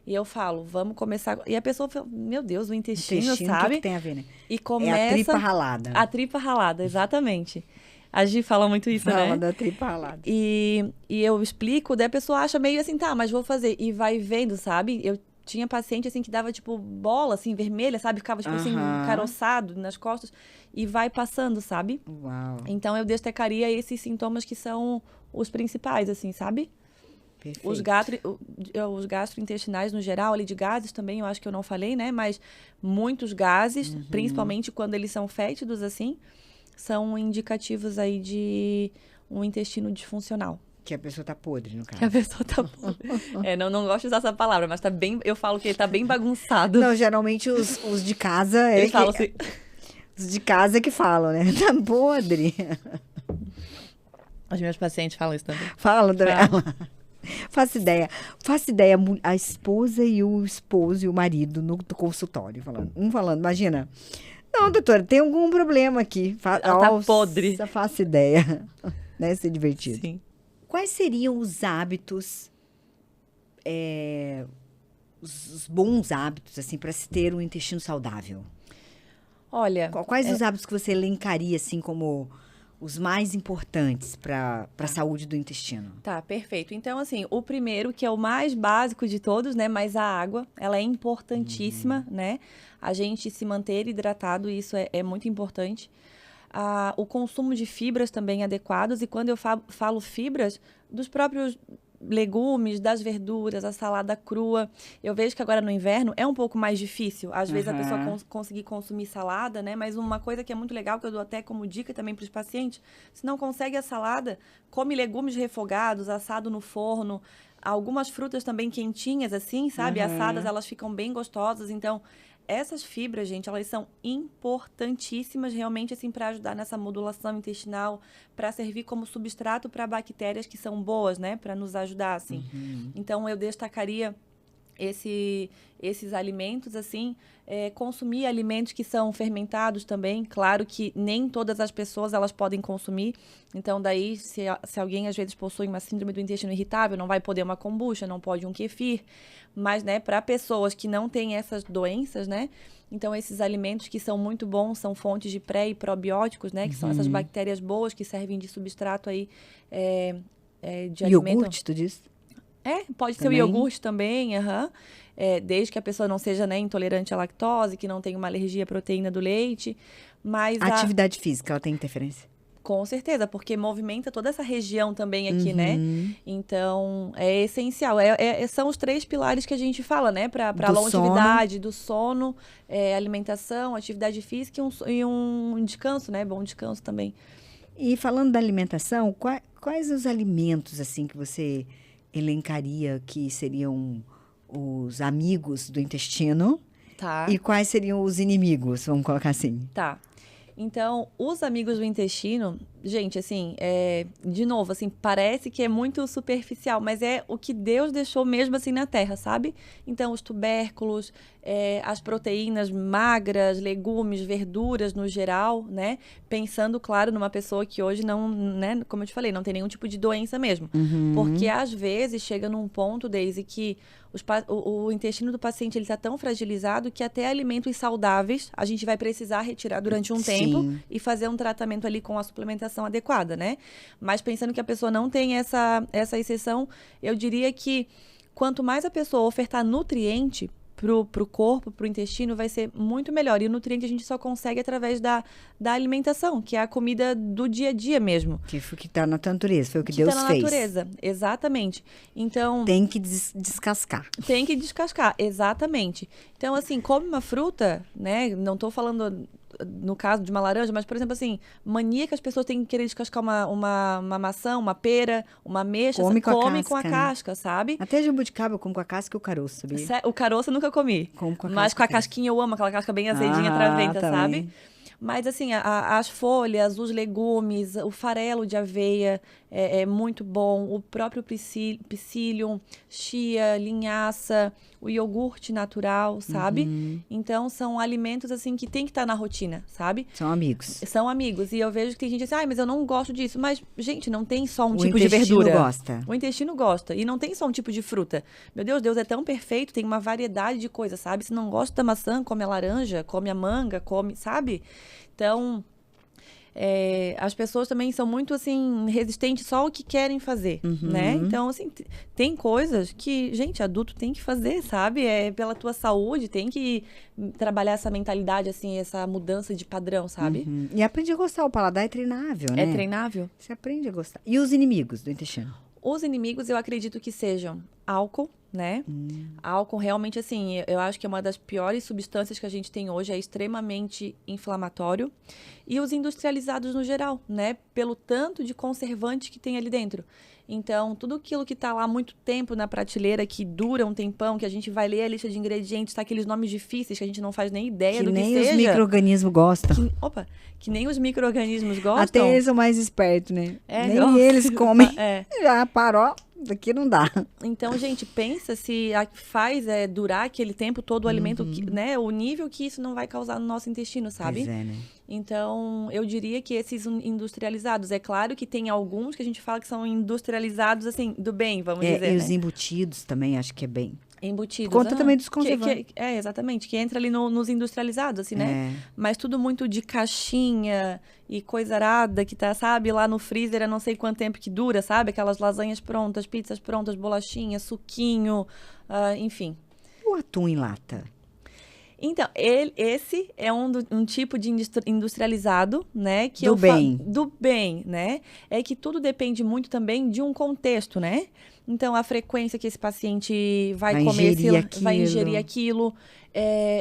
E eu falo, vamos começar. E a pessoa fala, meu Deus, o intestino, sabe? O que tem a ver, né? E começa. É a tripa ralada. A tripa ralada, exatamente. A Gi fala muito isso, Fala né? da tripa ralada. E eu explico, daí a pessoa acha meio assim, tá, mas vou fazer. E vai vendo, sabe? Eu tinha paciente, assim, que dava, tipo, bola, assim, vermelha, sabe? Ficava, tipo, assim, caroçado nas costas. E vai passando, sabe? Uau. Então, eu destacaria esses sintomas que são os principais, assim, sabe? Perfeito. Os gastrointestinais, no geral, ali de gases também, eu acho que eu não falei, né? Mas muitos gases, principalmente quando eles são fétidos, assim, são indicativos aí de um intestino disfuncional. Que a pessoa tá podre, no caso. Que a pessoa tá podre. Não gosto de usar essa palavra, mas tá bem, eu falo que ele tá bem bagunçado. Não, geralmente os de casa Eles falam assim. Os de casa que falam, né? Tá podre. Os meus pacientes falam isso também. Falam também. Faço ideia, a esposa e o esposo e o marido no consultório, falando, imagina. Não, doutora, tem algum problema aqui. Ela tá podre. Faço ideia. Né? Ser divertido. Sim. Quais seriam os hábitos, os bons hábitos, assim, para se ter um intestino saudável? Olha... Quais os hábitos que você elencaria, assim, como os mais importantes para a saúde do intestino? Tá, perfeito. Então, assim, o primeiro, que é o mais básico de todos, né? Mas a água, ela é importantíssima, né? A gente se manter hidratado, isso é muito importante. O consumo de fibras também adequados. E quando eu falo fibras, dos próprios legumes, das verduras, a salada crua. Eu vejo que agora no inverno é um pouco mais difícil. Às vezes a pessoa conseguir consumir salada, né? Mas uma coisa que é muito legal, que eu dou até como dica também para os pacientes, se não consegue a salada, come legumes refogados, assado no forno. Algumas frutas também quentinhas, assim, sabe? Assadas, elas ficam bem gostosas. Então, essas fibras, gente, elas são importantíssimas realmente, assim, para ajudar nessa modulação intestinal, para servir como substrato para bactérias que são boas, né? Para nos ajudar, assim. Então, eu destacaria esses alimentos, assim, consumir alimentos que são fermentados também. Claro que nem todas as pessoas, elas podem consumir. Então, daí, se alguém, às vezes, possui uma síndrome do intestino irritável, não vai poder uma kombucha, não pode um kefir. Mas, né, para pessoas que não têm essas doenças, né? Então, esses alimentos que são muito bons, são fontes de pré e probióticos, né? Que são essas bactérias boas que servem de substrato aí de alimento. Iogurte, tu disse? Pode ser o iogurte também, desde que a pessoa não seja, né, intolerante à lactose, que não tenha uma alergia à proteína do leite. Mas a atividade física, ela tem interferência? Com certeza, porque movimenta toda essa região também aqui, né? Então, é essencial. São os 3 pilares que a gente fala, né? Para a longevidade, do sono, alimentação, atividade física e um descanso, né? Bom descanso também. E falando da alimentação, quais os alimentos, assim, que você elencaria que seriam os amigos do intestino? Tá. E quais seriam os inimigos, vamos colocar assim? Tá. Então, os amigos do intestino, gente, assim, de novo, assim, parece que é muito superficial, mas é o que Deus deixou mesmo assim na terra, sabe? Então, os tubérculos, as proteínas magras, legumes, verduras no geral, né? Pensando, claro, numa pessoa que hoje não, né, como eu te falei, não tem nenhum tipo de doença mesmo. Porque às vezes chega num ponto, Daisy, que o intestino do paciente ele está tão fragilizado que até alimentos saudáveis a gente vai precisar retirar durante um tempo e fazer um tratamento ali com a suplementação adequada, né? Mas pensando que a pessoa não tem essa exceção, eu diria que quanto mais a pessoa ofertar nutriente pro corpo, pro intestino, vai ser muito melhor. E o nutriente a gente só consegue através da alimentação, que é a comida do dia a dia mesmo. Que foi o que está na natureza, foi o que Deus tá na fez. Natureza, exatamente. Então... Tem que descascar. Tem que descascar, exatamente. Então, assim, come uma fruta, né? Não tô falando no caso de uma laranja, mas, por exemplo, assim, mania que as pessoas têm que querer descascar uma maçã, uma pera, uma ameixa. Come com a casca, sabe? Até jabuticaba eu como com a casca e o caroço, sabia? O caroço eu nunca comi. Como com a mas com a casquinha eu amo, aquela casca bem azedinha, traventa, também. sabe? Mas, assim, as folhas, os legumes, o farelo de aveia é muito bom. O próprio psyllium, chia, linhaça, o iogurte natural, sabe? Então, são alimentos, assim, que tem que estar na rotina, sabe? São amigos. São amigos. E eu vejo que tem gente assim, mas eu não gosto disso. Mas, gente, não tem só um tipo de verdura. O intestino gosta. O intestino gosta. E não tem só um tipo de fruta. Meu Deus, Deus é tão perfeito, tem uma variedade de coisas, sabe? Se não gosta da maçã, come a laranja, come a manga, come, sabe? Então, as pessoas também são muito, assim, resistentes só ao que querem fazer, né? Então, assim, tem coisas que, gente, adulto tem que fazer, sabe? Pela tua saúde, tem que trabalhar essa mentalidade, assim, essa mudança de padrão, sabe? E aprende a gostar, o paladar é treinável, né? É treinável. Você aprende a gostar. E os inimigos do intestino? Os inimigos, eu acredito que sejam álcool, né? Álcool, realmente, assim, eu acho que é uma das piores substâncias que a gente tem hoje, é extremamente inflamatório. E os industrializados no geral, né? Pelo tanto de conservante que tem ali dentro. Então, tudo aquilo que tá lá há muito tempo na prateleira, que dura um tempão, que a gente vai ler a lista de ingredientes, tá aqueles nomes difíceis que a gente não faz nem ideia do que seja. Que nem os micro-organismos gostam. Que nem os micro-organismos gostam. Até eles são mais espertos, né? Nem eles comem. Já parou, daqui não dá. Então, gente, pensa se faz durar aquele tempo todo o alimento, né? O nível que isso não vai causar no nosso intestino, sabe? Pois é, né? Então, eu diria que esses industrializados, é claro que tem alguns que a gente fala que são industrializados, assim, do bem, vamos dizer, E né? os embutidos também, acho que é bem. Embutidos. Conta também dos conservantes. Exatamente, que entra ali nos industrializados, assim, né? Mas tudo muito de caixinha e coisa arada que tá, sabe, lá no freezer há não sei quanto tempo que dura, sabe? Aquelas lasanhas prontas, pizzas prontas, bolachinha, suquinho, enfim. O atum em lata? Então, esse é um tipo de industrializado, né? Que do bem, né? É que tudo depende muito também de um contexto, né? Então, a frequência que esse paciente vai comer, vai ingerir aquilo,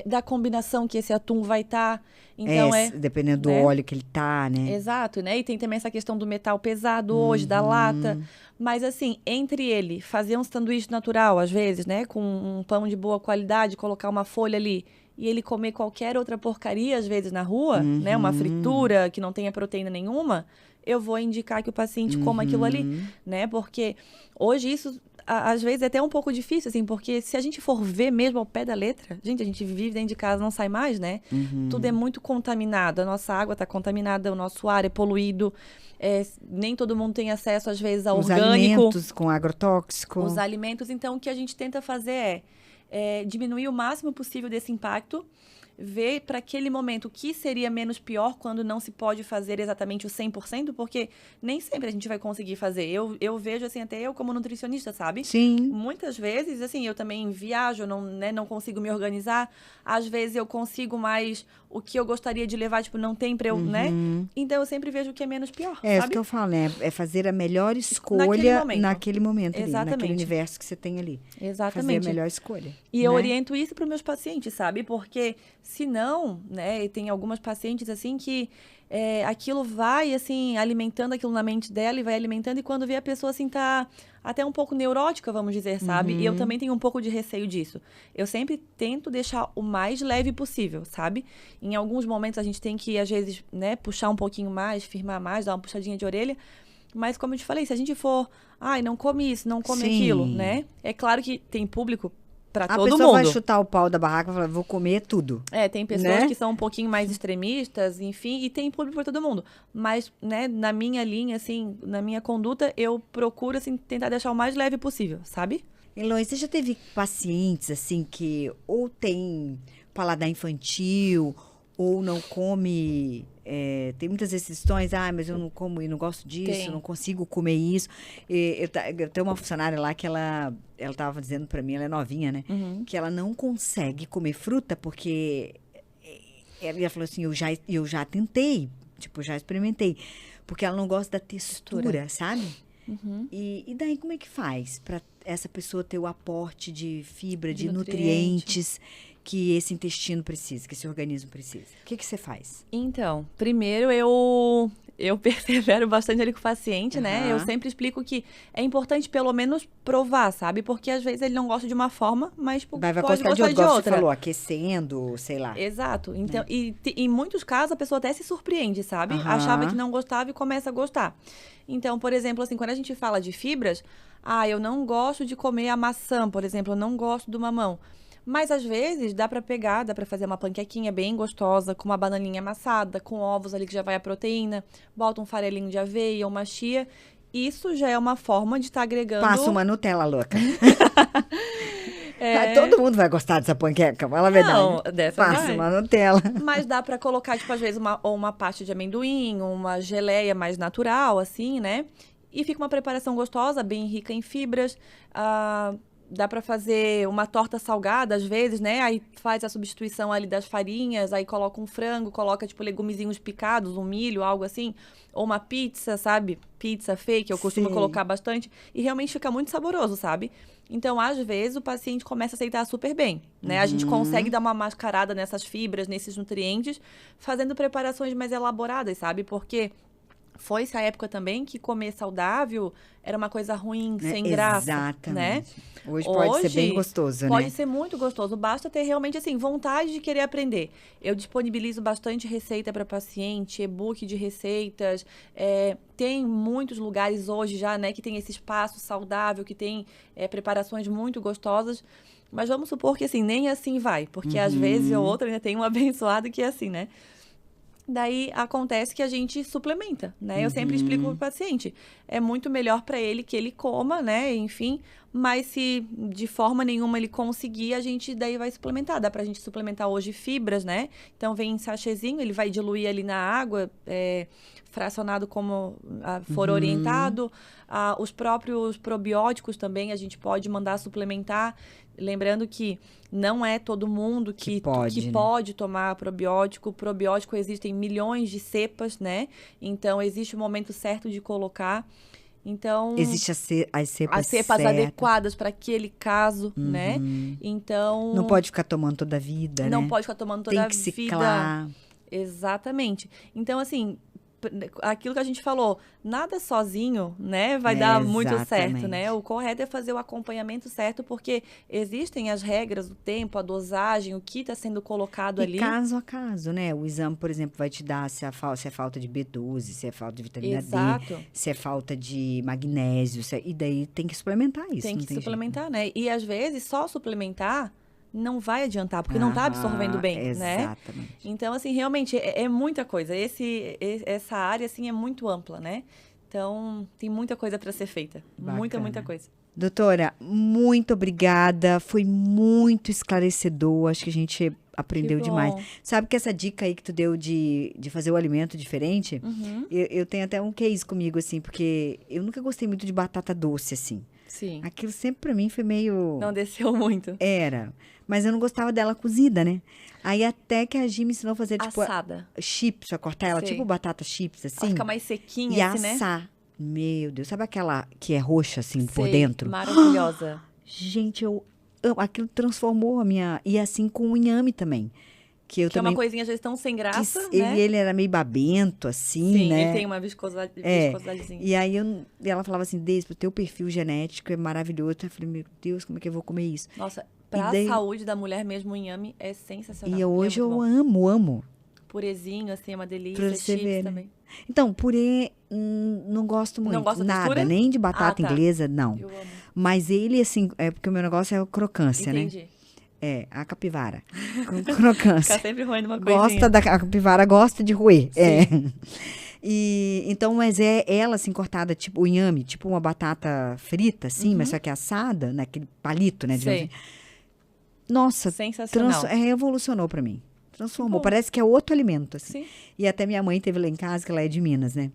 da combinação que esse atum vai estar. Então, dependendo do óleo que ele tá, né? Exato, né? E tem também essa questão do metal pesado hoje, da lata. Mas, assim, entre ele fazer um sanduíche natural, às vezes, né? Com um pão de boa qualidade, colocar uma folha ali, e ele comer qualquer outra porcaria, às vezes, na rua, né? Uma fritura que não tenha proteína nenhuma, eu vou indicar que o paciente coma aquilo ali, né? Porque hoje isso, às vezes, é até um pouco difícil, assim, porque se a gente for ver mesmo ao pé da letra, gente, a gente vive dentro de casa, não sai mais, né? Tudo é muito contaminado, a nossa água está contaminada, o nosso ar é poluído, nem todo mundo tem acesso, às vezes, ao orgânico. Os alimentos com agrotóxico. Os alimentos, então, o que a gente tenta fazer é diminuir o máximo possível desse impacto, ver para aquele momento o que seria menos pior quando não se pode fazer exatamente o 100%, porque nem sempre a gente vai conseguir fazer. Eu vejo, assim, até eu como nutricionista, sabe? Sim. Muitas vezes, assim, eu também viajo, não consigo me organizar. Às vezes eu consigo, mas o que eu gostaria de levar, tipo, não tem para eu, né? Então eu sempre vejo o que é menos pior, sabe? É isso que eu falo, né? É fazer a melhor escolha naquele momento ali, exatamente. naquele universo que você tem ali. Exatamente. Fazer a melhor escolha. E eu oriento isso para os meus pacientes, sabe? Porque, se não, né, tem algumas pacientes, assim, que aquilo vai, assim, alimentando aquilo na mente dela e vai alimentando. E quando vê a pessoa, assim, tá até um pouco neurótica, vamos dizer, sabe? E eu também tenho um pouco de receio disso. Eu sempre tento deixar o mais leve possível, sabe? Em alguns momentos a gente tem que, às vezes, né, puxar um pouquinho mais, firmar mais, dar uma puxadinha de orelha. Mas, como eu te falei, se a gente for, não come isso, não come aquilo, né? É claro que tem público para todo mundo. A pessoa vai chutar o pau da barraca e falar, vou comer tudo. Tem pessoas que são um pouquinho mais extremistas, enfim, e tem público para todo mundo. Mas, né, na minha linha, assim, na minha conduta, eu procuro, assim, tentar deixar o mais leve possível, sabe? Eloy, você já teve pacientes, assim, que ou tem paladar infantil, ou não come... tem muitas restrições, mas eu não como e não gosto disso, não consigo comer isso. Eu tenho uma funcionária lá que ela estava dizendo para mim, ela é novinha, né? Que ela não consegue comer fruta porque ela falou assim, eu já tentei, tipo, já experimentei, porque ela não gosta da textura, sabe? E daí como é que faz para essa pessoa ter o aporte de fibra, de nutrientes que esse intestino precisa, que esse organismo precisa? O que você faz? Então, primeiro eu persevero bastante ali com o paciente, né? Eu sempre explico que é importante pelo menos provar, sabe? Porque às vezes ele não gosta de uma forma, mas vai pode gostar de outra. outra. Você falou, aquecendo, sei lá. Exato. Então, e em muitos casos a pessoa até se surpreende, sabe? Achava que não gostava e começa a gostar. Então, por exemplo, assim, quando a gente fala de fibras, eu não gosto de comer a maçã, por exemplo, eu não gosto do mamão. Mas, às vezes, dá pra pegar, dá pra fazer uma panquequinha bem gostosa, com uma bananinha amassada, com ovos ali que já vai a proteína, bota um farelinho de aveia, uma chia. Isso já é uma forma de estar agregando... Passa uma Nutella, louca. Todo mundo vai gostar dessa panqueca, fala a verdade. Não, dessa Passa uma Nutella. Mas dá pra colocar, tipo, às vezes, uma pasta de amendoim, uma geleia mais natural, assim, né? E fica uma preparação gostosa, bem rica em fibras. Dá pra fazer uma torta salgada, às vezes, né? Aí faz a substituição ali das farinhas, aí coloca um frango, coloca, tipo, legumezinhos picados, um milho, algo assim. Ou uma pizza, sabe? Pizza fake, eu costumo colocar bastante. E realmente fica muito saboroso, sabe? Então, às vezes, o paciente começa a aceitar super bem, né? A gente consegue dar uma mascarada nessas fibras, nesses nutrientes, fazendo preparações mais elaboradas, sabe? Porque... foi-se a época também que comer saudável era uma coisa ruim, sem graça, né? Hoje pode ser bem gostoso, né? Pode ser muito gostoso. Basta ter realmente, assim, vontade de querer aprender. Eu disponibilizo bastante receita para paciente, e-book de receitas. Tem muitos lugares hoje já, né, que tem esse espaço saudável, que tem preparações muito gostosas. Mas vamos supor que, assim, nem assim vai. Porque às vezes ou outra ainda tem um abençoado que é assim, né? Daí acontece que a gente suplementa, né? Eu sempre explico para o paciente, é muito melhor para ele que ele coma, né? Enfim, mas se de forma nenhuma ele conseguir, a gente daí vai suplementar. Dá pra gente suplementar hoje fibras, né? Então vem em sachêzinho, ele vai diluir ali na água, fracionado como for orientado. Os próprios probióticos também a gente pode mandar suplementar. Lembrando que não é todo mundo que pode tomar probiótico. Probiótico existem milhões de cepas, né? Então, existe o momento certo de colocar. Então, existe as cepas adequadas para aquele caso, né? Então... não pode ficar tomando toda a vida, né? Não pode ficar tomando toda a vida. Tem que ciclar. Exatamente. Então, assim... aquilo que a gente falou, nada sozinho, né, vai dar muito certo, né? O correto é fazer o acompanhamento certo, porque existem as regras, o tempo, a dosagem, o que está sendo colocado ali. E caso a caso, né? O exame, por exemplo, vai te dar se é falta de B12, se é falta de vitamina D, se é falta de magnésio, e daí tem que suplementar isso. Tem que suplementar, né? E às vezes só suplementar não vai adiantar, porque não está absorvendo bem, né? Exatamente. Então, assim, realmente é muita coisa. Essa área, assim, é muito ampla, né? Então, tem muita coisa para ser feita. Bacana. Muita coisa. Doutora, muito obrigada. Foi muito esclarecedor. Acho que a gente aprendeu demais. Sabe que essa dica aí que tu deu de fazer o alimento diferente, eu tenho até um case comigo, assim, porque eu nunca gostei muito de batata doce, assim. Sim. Aquilo sempre pra mim foi meio... não desceu muito. Era. Mas eu não gostava dela cozida, né? Aí até que a Gi me ensinou a fazer, tipo... assada. Chips, a cortar ela, tipo batata chips, assim. Ela fica mais sequinha, e assim, né? assar. Meu Deus, sabe aquela que é roxa, assim, por dentro? Maravilhosa. Gente, eu amo. Aquilo transformou a minha... E assim com o inhame também. Que eu Que é também... uma coisinha, às vezes, tão sem graça, né? Ele era meio babento, assim, Sim, né? ele tem uma viscosidadezinha. E aí e ela falava assim, Deise, o teu perfil genético é maravilhoso. Eu falei, meu Deus, como é que eu vou comer isso? Nossa, pra saúde da mulher mesmo, o inhame é sensacional. E hoje muito eu bom. amo. Purezinho, assim, é uma delícia. Pra você Chips ver, né? também. Então, purê, não gosto muito. Não gosta da Nada, textura? nem de batata Ah, tá. inglesa, não. Eu amo. Mas ele, assim, é porque o meu negócio é a crocância, né? Entendi. É, a capivara. Com crocância. Ficar sempre roendo uma coisinha. A capivara gosta de roer. É. E, então, mas é ela, assim, cortada, tipo o inhame, tipo uma batata frita, assim, mas só que assada, naquele palito, né? digamos Sei. assim. Nossa, Sensacional. revolucionou pra mim. Transformou. bom. Parece que é outro alimento, assim. Sim. E até minha mãe teve lá em casa, que ela é de Minas, né?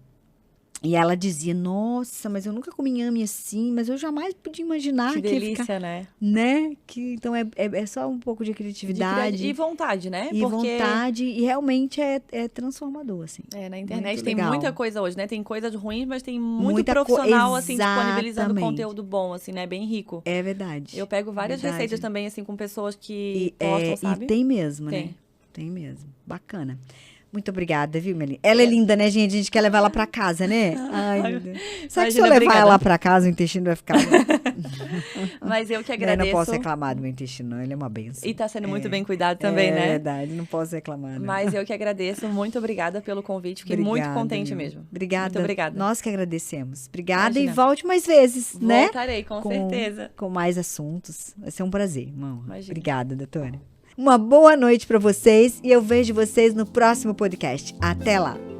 E ela dizia, nossa, mas eu nunca comi inhame assim, mas eu jamais podia imaginar Que que ia delícia, ficar, né? né? Que, então é só um pouco de criatividade E vontade, né? e Porque vontade, e realmente é transformador, assim. na internet Muito tem legal. muita coisa hoje, né? Tem coisas ruins, mas tem muito Muita profissional, assim, disponibilizando Exatamente. conteúdo bom, assim, né? Bem rico. É verdade. Eu pego várias Verdade. receitas também, assim, com pessoas que E, postam, sabe? e tem mesmo, né? Tem. Tem mesmo. Bacana. Muito obrigada, viu, Melina? Ela é linda, né, gente? A gente quer levar ela pra casa, né? Ai, meu Deus. Será que se eu Imagina, levar obrigada. ela pra casa, o intestino vai ficar... Mas eu que Eu agradeço. não posso reclamar do meu intestino, não. Ele é uma benção. E tá sendo muito bem cuidado também, É né? verdade, não posso reclamar. Não. Mas eu que agradeço. Muito obrigada pelo convite. Fiquei muito Obrigada, contente meu. mesmo. Obrigada. Muito obrigada. Nós que agradecemos. Obrigada Imagina. e volte mais vezes, né? Voltarei, com certeza. Com mais assuntos. Vai ser um prazer, irmão. Imagina. Obrigada, doutora. Uma boa noite para vocês e eu vejo vocês no próximo podcast. Até lá.